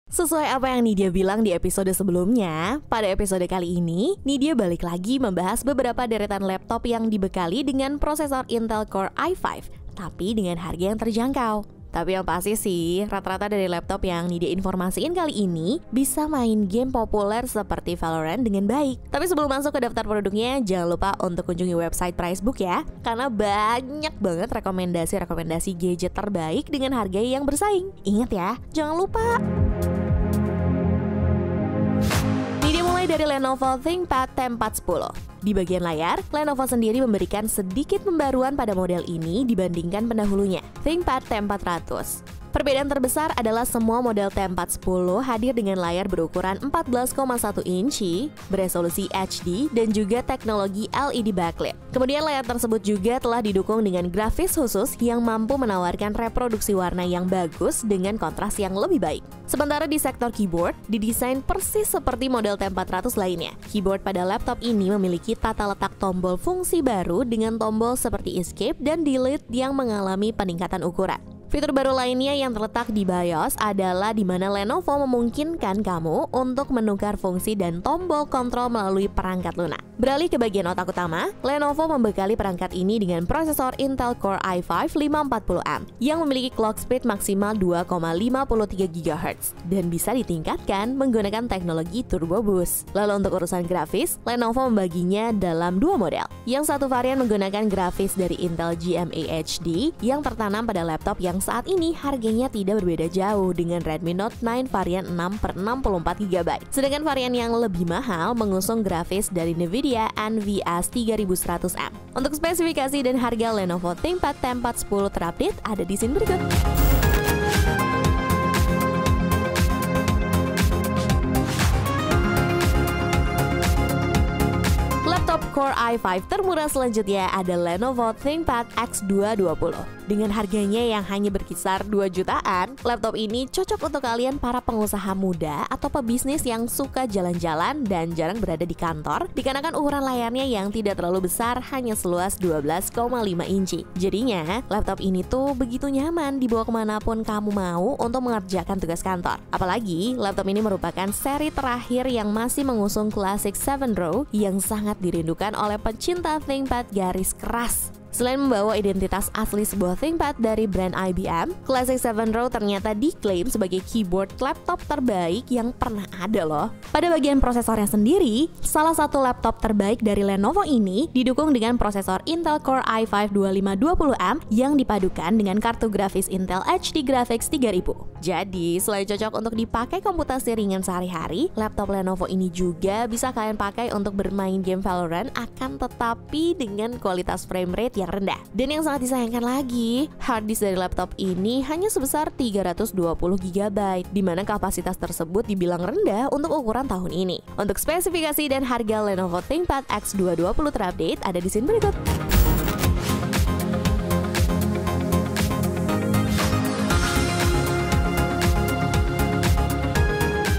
Sesuai apa yang Nidia bilang di episode sebelumnya, pada episode kali ini, Nidia balik lagi membahas beberapa deretan laptop yang dibekali dengan prosesor Intel Core i5, tapi dengan harga yang terjangkau. Tapi yang pasti sih, rata-rata dari laptop yang Nidia informasiin kali ini bisa main game populer seperti Valorant dengan baik. Tapi sebelum masuk ke daftar produknya, jangan lupa untuk kunjungi website Pricebook ya, karena banyak banget rekomendasi-rekomendasi gadget terbaik dengan harga yang bersaing. Ingat ya, jangan lupa. Nidia mulai dari Lenovo ThinkPad T410. Di bagian layar, Lenovo sendiri memberikan sedikit pembaruan pada model ini dibandingkan pendahulunya, ThinkPad T400. Perbedaan terbesar adalah semua model T410 hadir dengan layar berukuran 14,1 inci, beresolusi HD, dan juga teknologi LED backlit. Kemudian layar tersebut juga telah didukung dengan grafis khusus yang mampu menawarkan reproduksi warna yang bagus dengan kontras yang lebih baik. Sementara di sektor keyboard, didesain persis seperti model T400 lainnya. Keyboard pada laptop ini memiliki tata letak tombol fungsi baru dengan tombol seperti Escape dan Delete yang mengalami peningkatan ukuran. Fitur baru lainnya yang terletak di BIOS adalah di mana Lenovo memungkinkan kamu untuk menukar fungsi dan tombol kontrol melalui perangkat lunak. Beralih ke bagian otak utama, Lenovo membekali perangkat ini dengan prosesor Intel Core i5 540M yang memiliki clock speed maksimal 2,53 GHz dan bisa ditingkatkan menggunakan teknologi Turbo Boost. Lalu untuk urusan grafis, Lenovo membaginya dalam dua model. Yang satu varian menggunakan grafis dari Intel GMA HD yang tertanam pada laptop yang saat ini harganya tidak berbeda jauh dengan Redmi Note 9 varian 6/64GB. Sedangkan varian yang lebih mahal mengusung grafis dari Nvidia NVIDIA 3100M. Untuk spesifikasi dan harga Lenovo ThinkPad T410 terupdate ada di scene berikut. Laptop Core i5 termurah selanjutnya ada Lenovo ThinkPad X220. Dengan harganya yang hanya berkisar 2 jutaan, laptop ini cocok untuk kalian para pengusaha muda atau pebisnis yang suka jalan-jalan dan jarang berada di kantor, dikarenakan ukuran layarnya yang tidak terlalu besar, hanya seluas 12,5 inci. Jadinya, laptop ini tuh begitu nyaman dibawa kemanapun kamu mau untuk mengerjakan tugas kantor. Apalagi, laptop ini merupakan seri terakhir yang masih mengusung Classic 7 Row yang sangat dirindukan oleh pecinta ThinkPad garis keras. Selain membawa identitas asli sebuah ThinkPad dari brand IBM, Classic 7 Row ternyata diklaim sebagai keyboard laptop terbaik yang pernah ada loh. Pada bagian prosesornya sendiri, salah satu laptop terbaik dari Lenovo ini didukung dengan prosesor Intel Core i5 2520M yang dipadukan dengan kartu grafis Intel HD Graphics 3000. Jadi, selain cocok untuk dipakai komputasi ringan sehari-hari, laptop Lenovo ini juga bisa kalian pakai untuk bermain game Valorant, akan tetapi dengan kualitas frame rate yang rendah. Dan yang sangat disayangkan lagi, harddisk dari laptop ini hanya sebesar 320GB, di mana kapasitas tersebut dibilang rendah untuk ukuran tahun ini. Untuk spesifikasi dan harga Lenovo ThinkPad X220 terupdate ada di scene berikut.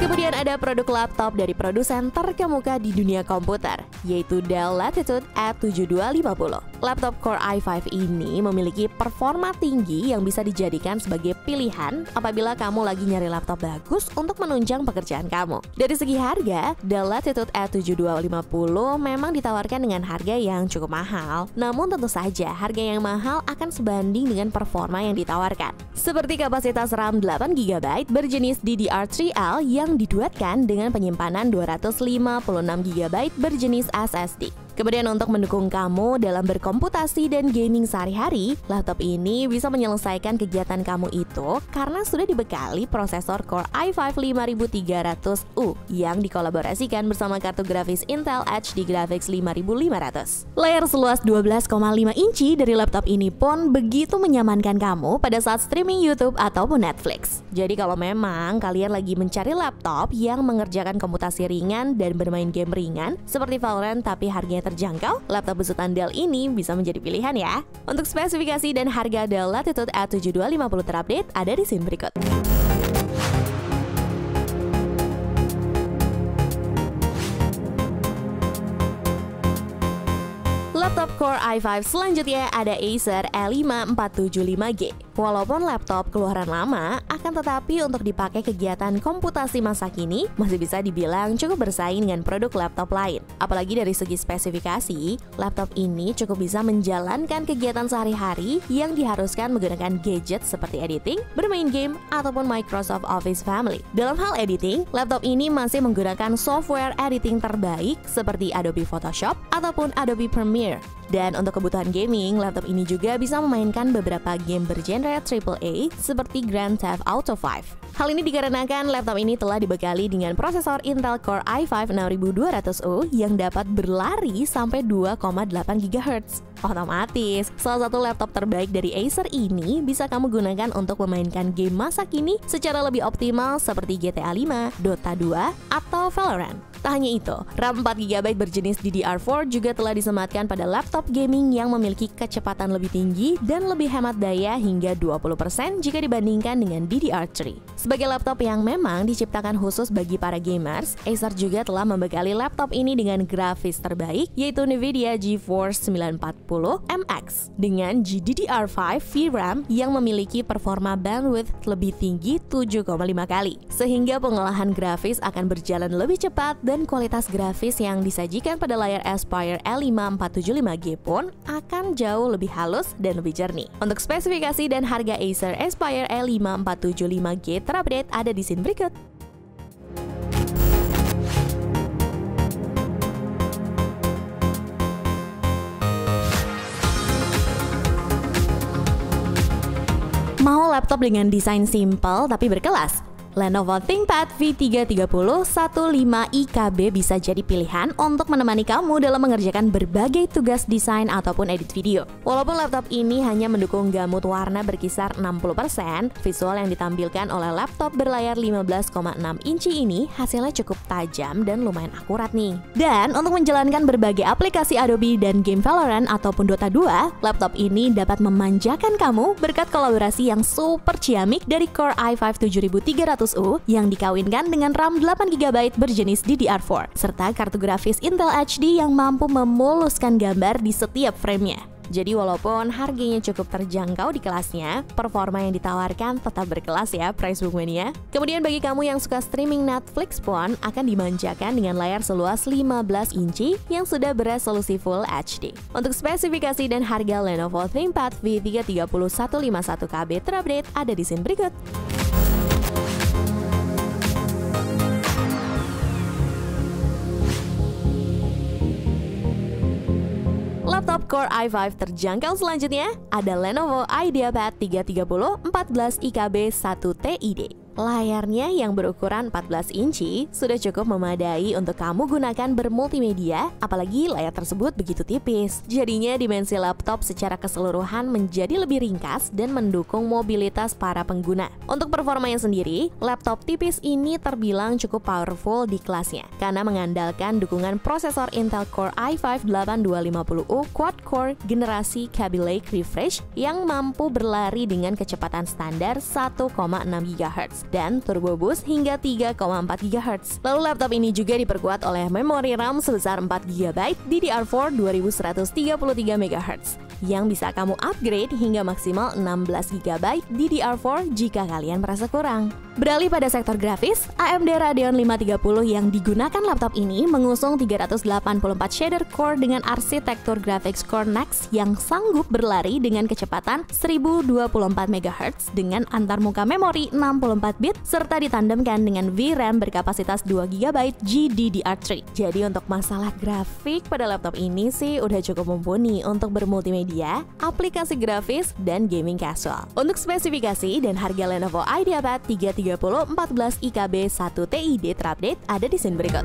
Kemudian ada produk laptop dari produsen terkemuka di dunia komputer, yaitu Dell Latitude A7250. Laptop Core i5 ini memiliki performa tinggi yang bisa dijadikan sebagai pilihan apabila kamu lagi nyari laptop bagus untuk menunjang pekerjaan kamu. Dari segi harga, Dell Latitude A7250 memang ditawarkan dengan harga yang cukup mahal. Namun tentu saja harga yang mahal akan sebanding dengan performa yang ditawarkan. Seperti kapasitas RAM 8GB berjenis DDR3L yang diduetkan dengan penyimpanan 256GB berjenis SSD. Kemudian untuk mendukung kamu dalam berkomputasi dan gaming sehari-hari, laptop ini bisa menyelesaikan kegiatan kamu itu karena sudah dibekali prosesor Core i5 5300U yang dikolaborasikan bersama kartu grafis Intel HD Graphics 5500. Layar seluas 12,5 inci dari laptop ini pun begitu menyamankan kamu pada saat streaming YouTube ataupun Netflix. Jadi kalau memang kalian lagi mencari laptop yang mengerjakan komputasi ringan dan bermain game ringan seperti Valorant tapi harganya terjangkau, laptop besutan Dell ini bisa menjadi pilihan ya. Untuk spesifikasi dan harga Dell Latitude A7250 terupdate ada di scene berikut. Laptop Core i5 selanjutnya ada Acer E5475G. Walaupun laptop keluaran lama, akan tetapi untuk dipakai kegiatan komputasi masa kini masih bisa dibilang cukup bersaing dengan produk laptop lain. Apalagi dari segi spesifikasi, laptop ini cukup bisa menjalankan kegiatan sehari-hari yang diharuskan menggunakan gadget seperti editing, bermain game, ataupun Microsoft Office Family. Dalam hal editing, laptop ini masih menggunakan software editing terbaik seperti Adobe Photoshop ataupun Adobe Premiere. Dan untuk kebutuhan gaming, laptop ini juga bisa memainkan beberapa game bergenre AAA seperti Grand Theft Auto V. Hal ini dikarenakan laptop ini telah dibekali dengan prosesor Intel Core i5 6200U yang dapat berlari sampai 2,8 GHz. Otomatis, salah satu laptop terbaik dari Acer ini bisa kamu gunakan untuk memainkan game masa kini secara lebih optimal seperti GTA 5, Dota 2, atau Valorant. Tak hanya itu, RAM 4GB berjenis DDR4 juga telah disematkan pada laptop gaming yang memiliki kecepatan lebih tinggi dan lebih hemat daya hingga 20% jika dibandingkan dengan DDR3. Sebagai laptop yang memang diciptakan khusus bagi para gamers, Acer juga telah membekali laptop ini dengan grafis terbaik yaitu Nvidia GeForce 940 MX dengan GDDR5 VRAM yang memiliki performa bandwidth lebih tinggi 7,5 kali, sehingga pengolahan grafis akan berjalan lebih cepat dan kualitas grafis yang disajikan pada layar Aspire L5475G pun akan jauh lebih halus dan lebih jernih. Untuk spesifikasi dan harga Acer Aspire L5475G terupdate ada di scene berikut. Mau laptop dengan desain simple tapi berkelas? Lenovo ThinkPad V330 15IKB bisa jadi pilihan untuk menemani kamu dalam mengerjakan berbagai tugas desain ataupun edit video. Walaupun laptop ini hanya mendukung gamut warna berkisar 60%, visual yang ditampilkan oleh laptop berlayar 15,6 inci ini hasilnya cukup tajam dan lumayan akurat nih. Dan untuk menjalankan berbagai aplikasi Adobe dan game Valorant ataupun Dota 2, laptop ini dapat memanjakan kamu berkat kolaborasi yang super ciamik dari Core i5 7300U yang dikawinkan dengan RAM 8GB berjenis DDR4 serta kartu grafis Intel HD yang mampu memuluskan gambar di setiap framenya. Jadi walaupun harganya cukup terjangkau di kelasnya, performa yang ditawarkan tetap berkelas ya Price Book Mania. Kemudian bagi kamu yang suka streaming Netflix pun akan dimanjakan dengan layar seluas 15 inci yang sudah beresolusi Full HD. Untuk spesifikasi dan harga Lenovo ThinkPad V330 151KB terupdate ada di scene berikut. Laptop Core i5 terjangkau selanjutnya ada Lenovo IdeaPad 330 14IKB 1TID. Layarnya yang berukuran 14 inci sudah cukup memadai untuk kamu gunakan bermultimedia, apalagi layar tersebut begitu tipis. Jadinya dimensi laptop secara keseluruhan menjadi lebih ringkas dan mendukung mobilitas para pengguna. Untuk performanya sendiri, laptop tipis ini terbilang cukup powerful di kelasnya karena mengandalkan dukungan prosesor Intel Core i5 8250U quad-core generasi Kaby Lake Refresh yang mampu berlari dengan kecepatan standar 1,6 GHz dan turbo boost hingga 3,4 GHz. Lalu laptop ini juga diperkuat oleh memori RAM sebesar 4GB DDR4 2133 MHz yang bisa kamu upgrade hingga maksimal 16GB DDR4 jika kalian merasa kurang. Beralih pada sektor grafis, AMD Radeon 530 yang digunakan laptop ini mengusung 384 shader core dengan arsitektur graphics Core Next yang sanggup berlari dengan kecepatan 1024 MHz dengan antarmuka memori 64-bit serta ditandemkan dengan VRAM berkapasitas 2GB GDDR3. Jadi untuk masalah grafik pada laptop ini sih udah cukup mumpuni untuk bermultimedia, aplikasi grafis, dan gaming casual. Untuk spesifikasi dan harga Lenovo IdeaPad 330 14IKB 1TID terupdate ada di scene berikut.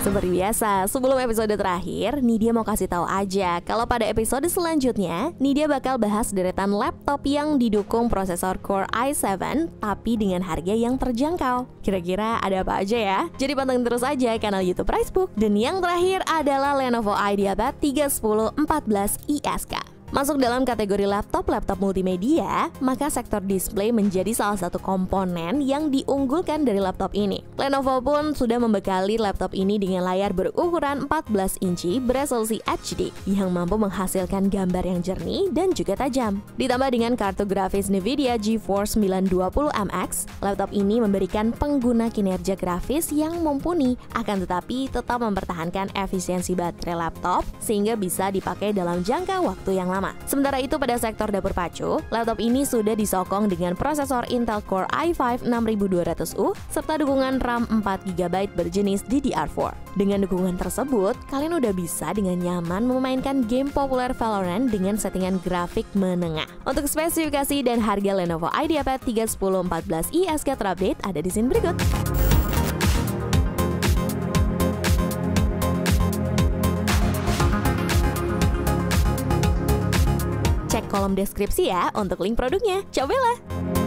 Seperti biasa, sebelum episode terakhir, Nidia mau kasih tahu aja kalau pada episode selanjutnya, Nidia bakal bahas deretan laptop yang didukung prosesor Core i7 tapi dengan harga yang terjangkau. Kira-kira ada apa aja ya? Jadi pantengin terus aja kanal YouTube Pricebook. Dan yang terakhir adalah Lenovo IdeaPad 310 14 ISK. Masuk dalam kategori laptop multimedia, maka sektor display menjadi salah satu komponen yang diunggulkan dari laptop ini. Lenovo pun sudah membekali laptop ini dengan layar berukuran 14 inci beresolusi HD yang mampu menghasilkan gambar yang jernih dan juga tajam. Ditambah dengan kartu grafis Nvidia GeForce 920MX, laptop ini memberikan pengguna kinerja grafis yang mumpuni, akan tetapi tetap mempertahankan efisiensi baterai laptop sehingga bisa dipakai dalam jangka waktu yang lama. Sementara itu pada sektor dapur pacu, laptop ini sudah disokong dengan prosesor Intel Core i5 6200U serta dukungan RAM 4GB berjenis DDR4. Dengan dukungan tersebut, kalian udah bisa dengan nyaman memainkan game populer Valorant dengan settingan grafik menengah. Untuk spesifikasi dan harga Lenovo IdeaPad 31014i SK terupdate ada di sini berikut. Cek kolom deskripsi ya untuk link produknya. Cobalah!